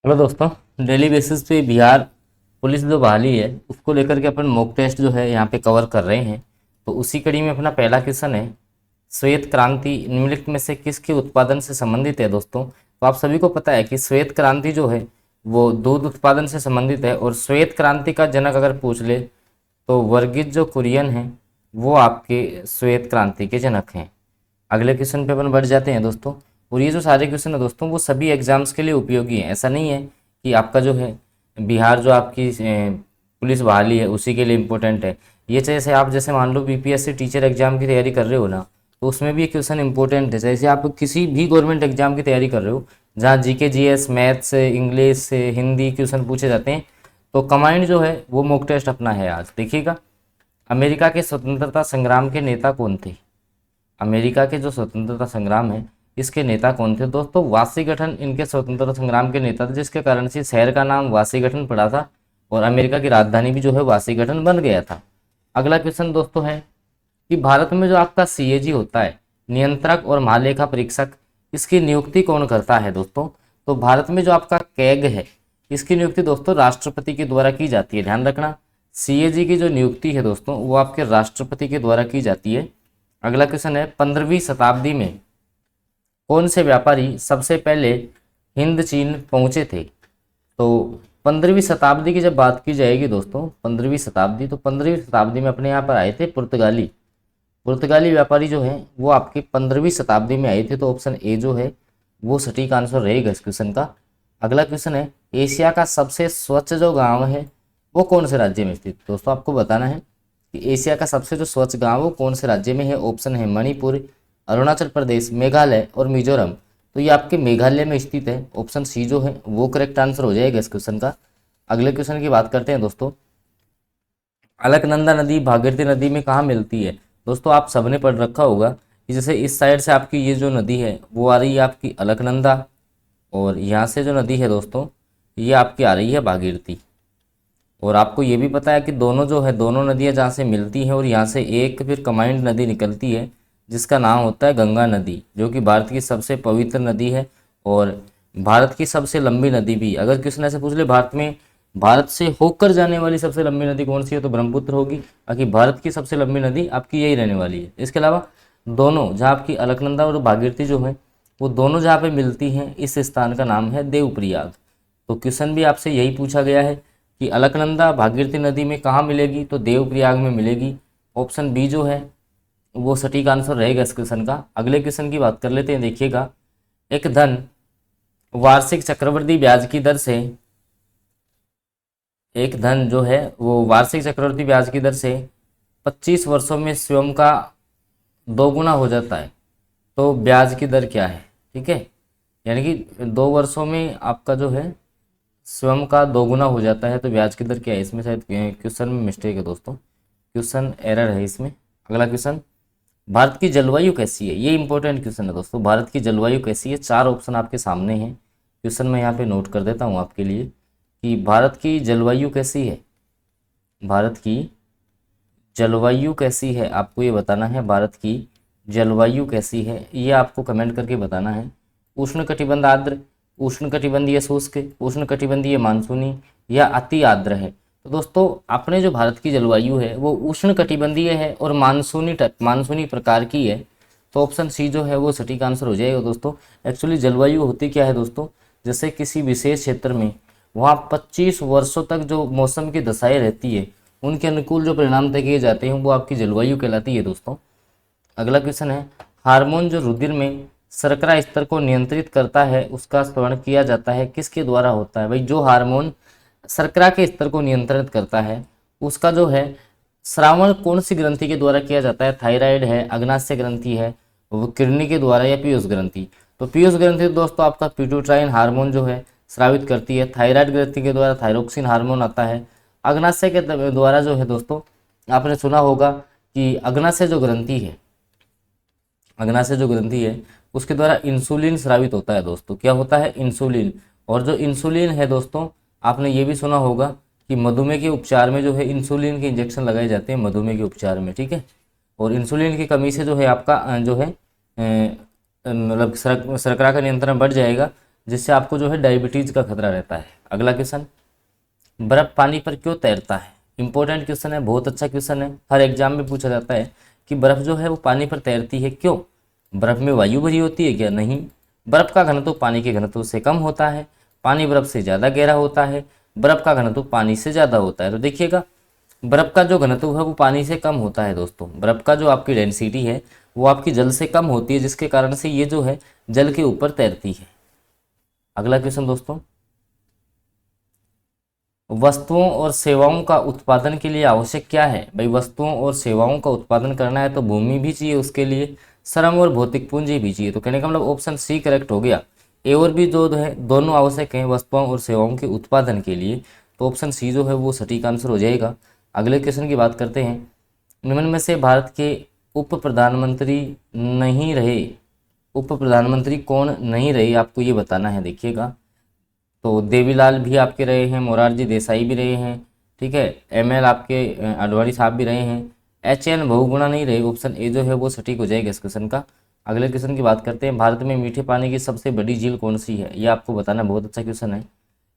Hello दोस्तों। Daily basis पे Bihar police जो बहाली है उसको लेकर के अपन मॉक टेस्ट जो है यहाँ पे कवर कर रहे हैं। तो उसी कड़ी में अपना पहला क्वेश्चन है, श्वेत क्रांति निम्नलिखित में से किसके उत्पादन से संबंधित है। दोस्तों तो आप सभी को पता है कि श्वेत क्रांति जो है वो दूध उत्पादन से संबंधित है, और श्वेत क्रांति का जनक अगर पूछ ले तो वर्गीज जो कुरियन हैं वो आपके श्वेत क्रांति के जनक हैं। अगले क्वेश्चन पे अपन बढ़ जाते हैं दोस्तों। और ये जो सारे क्वेश्चन है दोस्तों वो सभी एग्जाम्स के लिए उपयोगी हैं। ऐसा नहीं है कि आपका जो है बिहार जो आपकी पुलिस बहाली है उसी के लिए इम्पोर्टेंट है। ये जैसे आप जैसे मान लो बीपीएससी टीचर एग्जाम की तैयारी कर रहे हो ना, तो उसमें भी ये क्वेश्चन इंपॉर्टेंट है। जैसे आप किसी भी गवर्नमेंट एग्जाम की तैयारी कर रहे हो जहाँ जीके जीएस मैथ्स से इंग्लिश से हिंदी क्वेश्चन पूछे जाते हैं, तो कमांड जो है वो मॉक टेस्ट अपना है। आज देखिएगा, अमेरिका के स्वतंत्रता संग्राम के नेता कौन थे। अमेरिका के जो स्वतंत्रता संग्राम है इसके नेता कौन थे। दोस्तों वाशिंगटन इनके स्वतंत्रता संग्राम के नेता थे, जिसके कारण से शहर का नाम वाशिंगटन पड़ा था और अमेरिका की राजधानी भी जो है वाशिंगटन बन गया था। अगला क्वेश्चन दोस्तों है कि भारत में जो आपका सीएजी होता है, नियंत्रक और महालेखा परीक्षक, इसकी नियुक्ति कौन करता है। दोस्तों तो भारत में जो आपका कैग है इसकी नियुक्ति दोस्तों राष्ट्रपति के द्वारा की जाती है। ध्यान रखना, सीएजी की जो नियुक्ति है दोस्तों वो आपके राष्ट्रपति के द्वारा की जाती है। अगला क्वेश्चन है, 15वीं शताब्दी में कौन से व्यापारी सबसे पहले हिंद चीन पहुंचे थे। तो 15वीं शताब्दी की जब बात की जाएगी दोस्तों, 15वीं शताब्दी, तो 15वीं शताब्दी में अपने यहाँ पर आए थे पुर्तगाली। पुर्तगाली व्यापारी जो है वो आपकी 15वीं शताब्दी में आए थे। तो ऑप्शन ए जो है वो सटीक आंसर रहेगा इस क्वेश्चन का। अगला क्वेश्चन है, एशिया का सबसे स्वच्छ जो गांव है वो कौन से राज्य में स्थित। दोस्तों आपको बताना है कि एशिया का सबसे जो स्वच्छ गांव वो कौन से राज्य में है। ऑप्शन है मणिपुर, अरुणाचल प्रदेश, मेघालय और मिजोरम। तो ये आपके मेघालय में स्थित है। ऑप्शन सी जो है वो करेक्ट आंसर हो जाएगा इस क्वेश्चन का। अगले क्वेश्चन की बात करते हैं दोस्तों, अलकनंदा नदी भागीरथी नदी में कहाँ मिलती है। दोस्तों आप सबने पढ़ रखा होगा कि जैसे इस साइड से आपकी ये जो नदी है वो आ रही है आपकी अलकनंदा, और यहाँ से जो नदी है दोस्तों ये आपकी आ रही है भागीरथी। और आपको ये भी पता है कि दोनों जो है दोनों नदियाँ जहाँ से मिलती हैं और यहाँ से एक फिर कंबाइंड नदी निकलती है जिसका नाम होता है गंगा नदी, जो कि भारत की सबसे पवित्र नदी है और भारत की सबसे लंबी नदी भी। अगर किसी ने ऐसे पूछ ले भारत में भारत से होकर जाने वाली सबसे लंबी नदी कौन सी है, तो ब्रह्मपुत्र होगी। बाकी भारत की सबसे लंबी नदी आपकी यही रहने वाली है। इसके अलावा दोनों जहाँ आपकी अलकनंदा और भागीरथी जो है वो दोनों जहाँ पे मिलती हैं इस स्थान का नाम है देवप्रयाग। तो क्वेश्चन भी आपसे यही पूछा गया है कि अलकनंदा भागीरथी नदी में कहाँ मिलेगी, तो देवप्रयाग में मिलेगी। ऑप्शन बी जो है वो सटीक आंसर रहेगा इस क्वेश्चन का। अगले क्वेश्चन की बात कर लेते हैं। देखिएगा, एक धन वार्षिक चक्रवृद्धि ब्याज की दर से, एक धन जो है वो वार्षिक चक्रवृद्धि ब्याज की दर से 25 वर्षों में स्वयं का दोगुना हो जाता है, तो ब्याज की दर क्या है। ठीक है, यानी कि 2 वर्षों में आपका जो है स्वयं का दोगुना हो जाता है, तो ब्याज की दर क्या है। इसमें शायद क्वेश्चन में मिस्टेक है दोस्तों, क्वेश्चन एरर है इसमें। अगला क्वेश्चन, भारत की जलवायु कैसी है। ये इंपॉर्टेंट क्वेश्चन है दोस्तों, भारत की जलवायु कैसी है। 4 ऑप्शन आपके सामने हैं, क्वेश्चन मैं यहाँ पे नोट कर देता हूँ आपके लिए कि भारत की जलवायु कैसी है। भारत की जलवायु कैसी है आपको ये बताना है। भारत की जलवायु कैसी है ये आपको कमेंट करके बताना है। उष्ण कटिबंध आर्द्र, उष्ण कटिबंधीय शुष्क, उष्ण कटिबंधीय मानसूनी या अति आर्द्र है। तो दोस्तों अपने जो भारत की जलवायु है वो उष्ण कटिबंधीय है और मानसूनी प्रकार की है। तो ऑप्शन सी जो है वो सटीक आंसर हो जाएगा दोस्तों। एक्चुअली जलवायु होती क्या है दोस्तों, जैसे किसी विशेष क्षेत्र में वहाँ 25 वर्षों तक जो मौसम की दशाएं रहती है उनके अनुकूल जो परिणाम तय किए जाते हैं वो आपकी जलवायु कहलाती है दोस्तों। अगला क्वेश्चन है, हार्मोन जो रुधिर में शर्करा स्तर को नियंत्रित करता है उसका सेवन किया जाता है किसके द्वारा होता है। भाई जो हार्मोन शर्करा के स्तर को नियंत्रित करता है उसका जो है श्रावण कौन सी ग्रंथि के द्वारा किया जाता है। थायराइड है, अग्नाशय ग्रंथि है, वो किडनी के द्वारा या पीयूष ग्रंथि। तो पीयूष ग्रंथि दोस्तों आपका पिट्यूटाइन हार्मोन जो है स्रावित करती है। थायराइड ग्रंथि के द्वारा थायरोक्सिन हार्मोन आता है। अग्नाशय के द्वारा जो है दोस्तों आपने सुना होगा कि अग्नाशय जो ग्रंथि है, अग्नाशय जो ग्रंथि है उसके द्वारा इंसुलिन स्रावित होता है दोस्तों। क्या होता है, इंसुलिन। और जो इंसुलिन है दोस्तों आपने ये भी सुना होगा कि मधुमेह के उपचार में जो है इंसुलिन के इंजेक्शन लगाए जाते हैं मधुमेह के उपचार में। ठीक है, और इंसुलिन की कमी से जो है आपका जो है मतलब शर्करा का नियंत्रण बढ़ जाएगा, जिससे आपको जो है डायबिटीज़ का खतरा रहता है। अगला क्वेश्चन, बर्फ़ पानी पर क्यों तैरता है? इंपॉर्टेंट क्वेश्चन है, बहुत अच्छा क्वेश्चन है, हर एग्जाम में पूछा जाता है कि बर्फ़ जो है वो पानी पर तैरती है क्यों? बर्फ़ में वायु भरी होती है क्या? नहीं। बर्फ़ का घनत्व पानी के घनत्व से कम होता है, पानी बर्फ़ से ज़्यादा गहरा होता है, बर्फ़ का घनत्व पानी से ज़्यादा होता है। तो देखिएगा, बर्फ़ का जो घनत्व है वो पानी से कम होता है दोस्तों। बर्फ़ का जो आपकी डेंसिटी है वो आपकी जल से कम होती है, जिसके कारण से ये जो है जल के ऊपर तैरती है। अगला क्वेश्चन दोस्तों, वस्तुओं और सेवाओं का उत्पादन के लिए आवश्यक क्या है? भाई वस्तुओं और सेवाओं का उत्पादन करना है तो भूमि भी चाहिए, उसके लिए श्रम और भौतिक पूंजी भी चाहिए। तो कहने का मतलब ऑप्शन सी करेक्ट हो गया। ए और बी जो है दोनों आवश्यक हैं वस्तुओं और सेवाओं के उत्पादन के लिए, तो ऑप्शन सी जो है वो सटीक आंसर हो जाएगा। अगले क्वेश्चन की बात करते हैं, निम्न में से भारत के उप प्रधानमंत्री नहीं रहे, उप प्रधानमंत्री कौन नहीं रहे आपको ये बताना है। देखिएगा, तो देवीलाल भी आपके रहे हैं, मोरारजी देसाई भी रहे हैं, ठीक है, एमएल आपके अडवाणी साहब भी रहे हैं, एचएन बहुगुणा नहीं रहे। ऑप्शन ए जो है वो सटीक हो जाएगा इस क्वेश्चन का। अगले क्वेश्चन की बात करते हैं, भारत में मीठे पानी की सबसे बड़ी झील कौन सी है? ये आपको बताना बहुत अच्छा क्वेश्चन है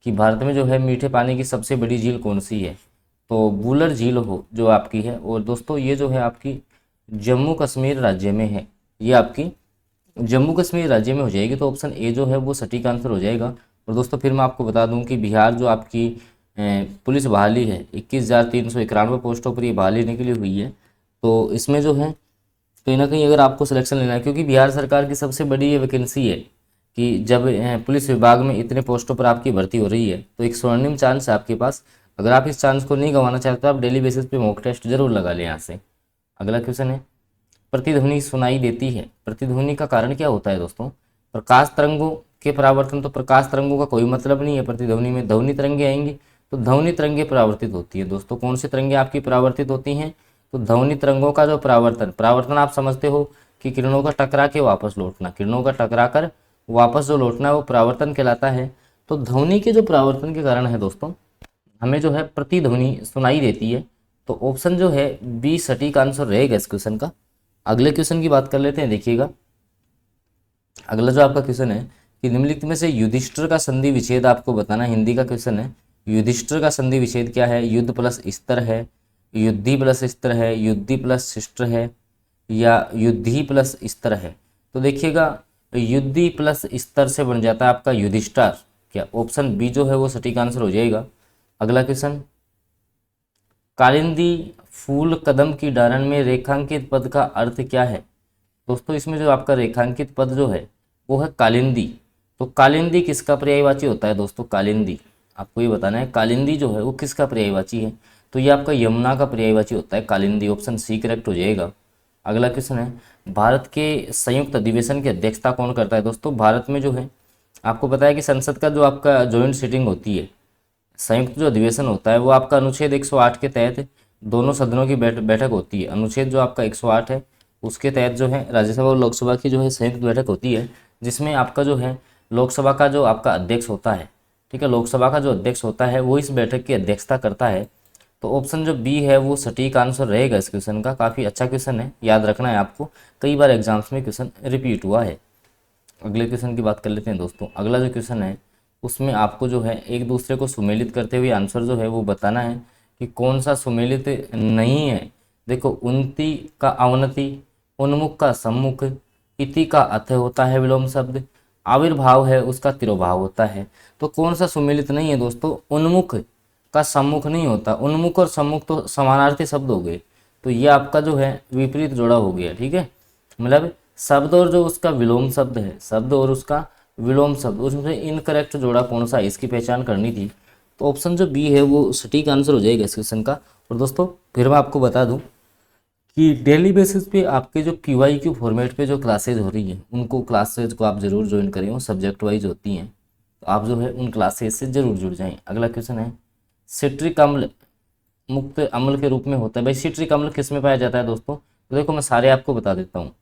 कि भारत में जो है मीठे पानी की सबसे बड़ी झील कौन सी है। तो वुलर झील हो जो आपकी है, और दोस्तों ये जो है आपकी जम्मू कश्मीर राज्य में है, ये आपकी जम्मू कश्मीर राज्य में हो जाएगी। तो ऑप्शन ए जो है वो सटीक आंसर हो जाएगा। और दोस्तों फिर मैं आपको बता दूं कि बिहार जो आपकी पुलिस बहाली है 21,391 पोस्टों पर ये बहाली निकली हुई है। तो इसमें जो है कहीं ना कहीं अगर आपको सिलेक्शन लेना है, क्योंकि बिहार सरकार की सबसे बड़ी ये वैकेंसी है कि जब पुलिस विभाग में इतने पोस्टों पर आपकी भर्ती हो रही है, तो एक स्वर्णिम चांस है आपके पास। अगर आप इस चांस को नहीं गंवाना चाहते तो आप डेली बेसिस पे मॉक टेस्ट जरूर लगा लें यहाँ से। अगला क्वेश्चन है, प्रतिध्वनि सुनाई देती है, प्रतिध्वनि का कारण क्या होता है दोस्तों? प्रकाश तरंगों के परावर्तन। तो प्रकाश तरंगों का कोई मतलब नहीं है प्रतिध्वनि में, ध्वनि तरंगे आएंगी, तो ध्वनि तरंगे परावर्तित होती है। दोस्तों कौन सी तरंगे आपकी परावर्तित होती हैं? तो ध्वनि तरंगों का जो परावर्तन, परावर्तन आप समझते हो कि किरणों का टकरा के वापस लौटना, किरणों का टकरा कर वापस जो लौटना है वो परावर्तन कहलाता है। तो ध्वनि के जो परावर्तन के कारण है दोस्तों हमें जो है प्रतिध्वनि सुनाई देती है। तो ऑप्शन जो है बी सटीक आंसर रहेगा इस क्वेश्चन का। अगले क्वेश्चन की बात कर लेते हैं। देखिएगा, अगला जो आपका क्वेश्चन है कि निम्नलिखित में से युधिष्ठिर का संधि विच्छेद आपको बताना है। हिंदी का क्वेश्चन है, युधिष्ठिर का संधि विच्छेद क्या है? युद्ध प्लस स्तर है, युद्धि प्लस स्तर है, युद्धि प्लस शिष्ट है, या युद्धि प्लस स्तर है? तो देखिएगा, युद्धि प्लस स्तर से बन जाता है आपका युधिष्ठिर। क्या ऑप्शन बी जो है वो सटीक आंसर हो जाएगा। अगला क्वेश्चन, कालिंदी फूल कदम की डारण में रेखांकित पद का अर्थ क्या है? दोस्तों इसमें जो आपका रेखांकित पद जो है वो है कालिंदी। तो कालिंदी किसका पर्यायवाची होता है दोस्तों? कालिंदी, आपको ये बताना है कालिंदी जो है वो किसका पर्यायवाची है। तो ये आपका यमुना का पर्यायवाची होता है कालिंदी। ऑप्शन सी करेक्ट हो जाएगा। अगला क्वेश्चन है, भारत के संयुक्त अधिवेशन की अध्यक्षता कौन करता है? दोस्तों भारत में जो है आपको पता है कि संसद का जो आपका जॉइंट सीटिंग होती है, संयुक्त जो अधिवेशन होता है वो आपका अनुच्छेद 108 के तहत दोनों सदनों की बैठक होती है। अनुच्छेद जो आपका 108 है उसके तहत जो है राज्यसभा और लोकसभा की जो है संयुक्त बैठक होती है, जिसमें आपका जो है लोकसभा का जो आपका अध्यक्ष होता है, ठीक है, लोकसभा का जो अध्यक्ष होता है वो इस बैठक की अध्यक्षता करता है। तो ऑप्शन जो बी है वो सटीक आंसर रहेगा इस क्वेश्चन का। काफ़ी अच्छा क्वेश्चन है, याद रखना है आपको, कई बार एग्जाम्स में क्वेश्चन रिपीट हुआ है। अगले क्वेश्चन की बात कर लेते हैं दोस्तों। अगला जो क्वेश्चन है उसमें आपको जो है एक दूसरे को सुमेलित करते हुए आंसर जो है वो बताना है कि कौन सा सुमेलित नहीं है। देखो, उन्नति का अवनति, उन्मुख का सम्मुख, इति का अथ होता है विलोम शब्द, आविर्भाव है उसका तिरोभाव होता है। तो कौन सा सुमेलित नहीं है दोस्तों? उन्मुख का सम्मुख नहीं होता। उन्मुख और सम्मुख तो समानार्थी शब्द हो गए, तो ये आपका जो है विपरीत जोड़ा हो गया, ठीक है। मतलब शब्द और जो उसका विलोम शब्द है, शब्द और उसका विलोम शब्द, उसमें इनकरेक्ट जोड़ा कौन सा है इसकी पहचान करनी थी। तो ऑप्शन जो बी है वो सटीक आंसर हो जाएगा इस क्वेश्चन का। और दोस्तों फिर मैं आपको बता दूं कि डेली बेसिस पे आपके जो QIQ फॉर्मेट पे जो क्लासेज हो रही हैं उनको क्लासेज को आप जरूर ज्वाइन करें, वो सब्जेक्ट वाइज होती हैं, तो आप जो है उन क्लासेज से जरूर जुड़ जाएं। अगला क्वेश्चन है, सिट्रिक अम्ल मुक्त अम्ल के रूप में होता है। भाई सिट्रिक अम्ल किस में पाया जाता है दोस्तों? तो देखो मैं सारे आपको बता देता हूँ।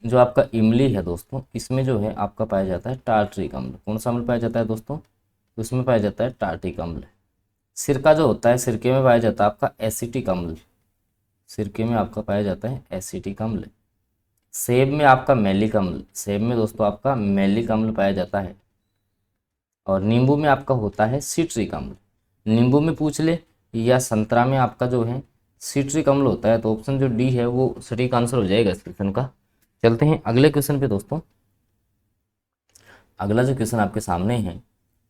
जो आपका इमली है दोस्तों इसमें जो है आपका पाया जाता है टार्ट्रिक अम्ल। कौन सा अम्ल पाया जाता है दोस्तों? तो इसमें पाया जाता है टार्ट्रिक अम्ल। सिरका जो होता है, सिरके में पाया जाता है आपका एसिटिक अम्ल, सिरके में आपका पाया जाता है एसिटिक अम्ल। सेब में आपका मैलिक अम्ल, सेब में दोस्तों आपका मैलिक अम्ल पाया जाता है। और नींबू में आपका होता है सिट्रिक अम्ल। नींबू में पूछ ले या संतरा में आपका जो है सिट्रिक अम्ल होता है, तो ऑप्शन जो डी है वो सटीक आंसर हो जाएगा इस क्वेश्चन का। चलते हैं अगले क्वेश्चन पे दोस्तों। अगला जो क्वेश्चन आपके सामने है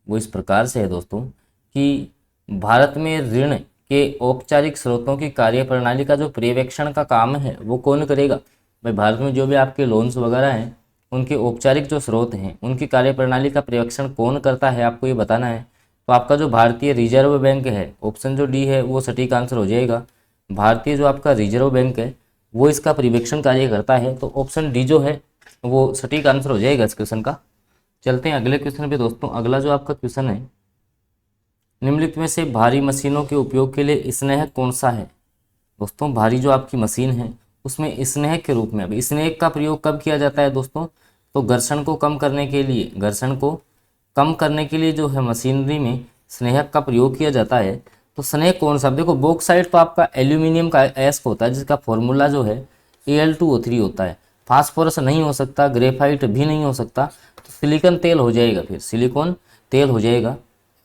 वो इस प्रकार से है दोस्तों कि भारत में ऋण के औपचारिक स्रोतों की कार्यप्रणाली का जो पर्यवेक्षण का काम है वो कौन करेगा। भाई भारत में जो भी आपके लोन्स वगैरह हैं उनके औपचारिक जो स्रोत हैं उनकी कार्यप्रणाली का पर्यवेक्षण कौन करता है, आपको ये बताना है। तो आपका जो भारतीय रिजर्व बैंक है, ऑप्शन जो डी है वो सटीक आंसर हो जाएगा। भारतीय जो आपका रिजर्व बैंक है वो इसका पर्यवेक्षण कार्य करता है, तो ऑप्शन डी जो है वो सटीक आंसर हो जाएगा इस क्वेश्चन का। चलते हैं अगले क्वेश्चन पे दोस्तों। अगला जो आपका क्वेश्चन है, निम्नलिखित में से भारी मशीनों के उपयोग के लिए स्नेहक कौन सा है। दोस्तों भारी जो आपकी मशीन है उसमें स्नेहक के रूप में, अब स्नेहक का प्रयोग कब किया जाता है दोस्तों, तो घर्षण को कम करने के लिए, घर्षण को कम करने के लिए जो है मशीनरी में स्नेहक का प्रयोग किया जाता है। तो स्नेहक कौन सा, देखो बॉक्साइट तो आपका एल्यूमिनियम का एस्क होता है जिसका फॉर्मूला जो है Al2O3 होता है। फास्फोरस नहीं हो सकता, ग्रेफाइट भी नहीं हो सकता, तो सिलिकॉन तेल हो जाएगा, फिर सिलिकॉन तेल हो जाएगा।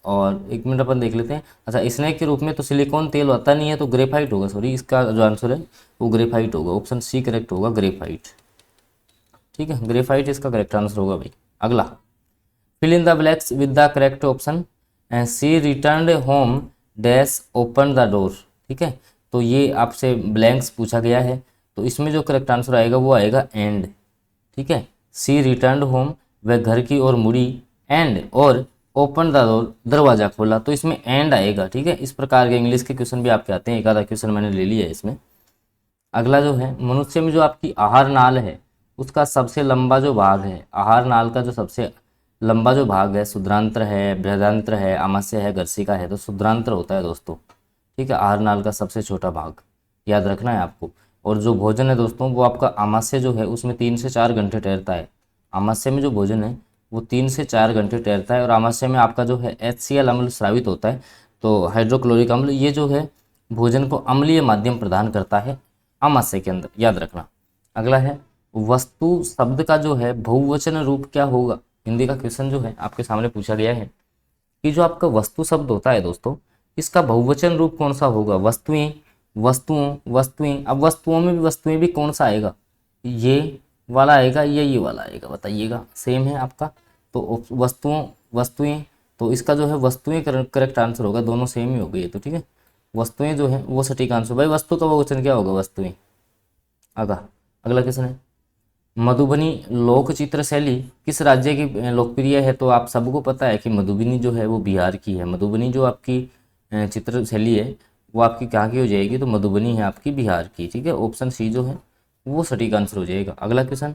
और एक मिनट अपन देख लेते हैं। अच्छा स्नेक के रूप में तो सिलिकॉन तेल होता नहीं है, तो ग्रेफाइट होगा, सॉरी इसका जो आंसर है वो ग्रेफाइट होगा, ऑप्शन सी करेक्ट होगा, ग्रेफाइट। ठीक है, ग्रेफाइट इसका करेक्ट आंसर होगा भाई। अगला, fill in the blanks with the correct option. C return home dash open the door. ठीक है, तो ये आपसे ब्लैंक्स पूछा गया है, तो इसमें जो करेक्ट आंसर आएगा वो आएगा एंड। ठीक है, सी रिटर्न होम, वह घर की ओर मुड़ी, एंड और ओपन द डोर, दरवाजा खोला, तो इसमें एंड आएगा। ठीक है, इस प्रकार के इंग्लिश के क्वेश्चन भी आपके आते हैं, एक आधा क्वेश्चन मैंने ले लिया है इसमें। अगला जो है, मनुष्य में जो आपकी आहार नाल है उसका सबसे लंबा जो भाग है, आहार नाल का जो सबसे लंबा जो भाग है, शुद्रांत्र है, बृहदांत्र है, आमाशय है, गर्सिका है, तो शुद्रांत्र होता है दोस्तों। ठीक है, आहार नाल का सबसे छोटा भाग याद रखना है आपको। और जो भोजन है दोस्तों वो आपका आमाशय जो है उसमें 3 से 4 घंटे ठहरता है। आमाशय में जो भोजन है वो 3 से 4 घंटे ठहरता है, और आमाशय में आपका जो है HCl अम्ल स्रावित होता है, तो हाइड्रोक्लोरिक अम्ल, ये जो है भोजन को अम्लीय माध्यम प्रदान करता है आमाशय के अंदर, याद रखना। अगला है, वस्तु शब्द का जो है बहुवचन रूप क्या होगा। हिंदी का क्वेश्चन जो है आपके सामने पूछा गया है कि जो आपका वस्तु शब्द होता है दोस्तों इसका बहुवचन रूप कौन सा होगा। वस्तुएं, वस्तुओं, वस्तुएं, अब वस्तुओं में भी वस्तुएं भी कौन सा आएगा, ये वाला आएगा या ये वाला आएगा, बताइएगा। सेम है आपका, तो वस्तुओं, वस्तुएं, तो इसका जो है वस्तुएं करेक्ट आंसर होगा, दोनों सेम ही हो गई है, तो ठीक है वस्तुएं जो है वो सटीक आंसर। भाई वस्तु का बहुवचन क्या होगा, वस्तुएं। अगला क्वेश्चन है, मधुबनी लोक चित्र शैली किस राज्य की लोकप्रिय है। तो आप सबको पता है कि मधुबनी जो है वो बिहार की है। मधुबनी जो आपकी चित्र शैली है वो आपकी कहाँ की हो जाएगी, तो मधुबनी है आपकी बिहार की। ठीक है, ऑप्शन सी जो है वो सटीक आंसर हो जाएगा। अगला क्वेश्चन,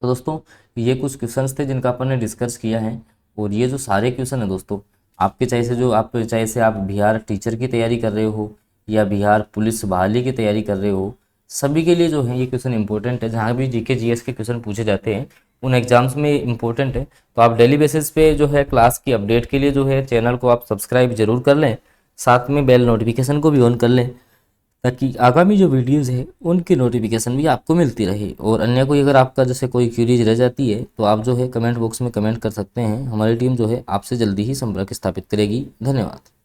तो दोस्तों ये कुछ क्वेश्चंस थे जिनका अपन ने डिस्कस किया है, और ये जो सारे क्वेश्चन है दोस्तों आपके चाहे से आप बिहार टीचर की तैयारी कर रहे हो या बिहार पुलिस बहाली की तैयारी कर रहे हो, सभी के लिए जो है ये क्वेश्चन इंपॉर्टेंट है। जहाँ भी जीके जीएस के क्वेश्चन पूछे जाते हैं उन एग्जाम्स में इंपॉर्टेंट है। तो आप डेली बेसिस पे जो है क्लास की अपडेट के लिए जो है चैनल को आप सब्सक्राइब जरूर कर लें, साथ में बेल नोटिफिकेशन को भी ऑन कर लें, ताकि आगामी जो वीडियोज़ है उनकी नोटिफिकेशन भी आपको मिलती रहे। और अन्य कोई अगर आपका जैसे कोई क्यूरीज रह जाती है तो आप जो है कमेंट बॉक्स में कमेंट कर सकते हैं। हमारी टीम जो है आपसे जल्दी ही संपर्क स्थापित करेगी। धन्यवाद।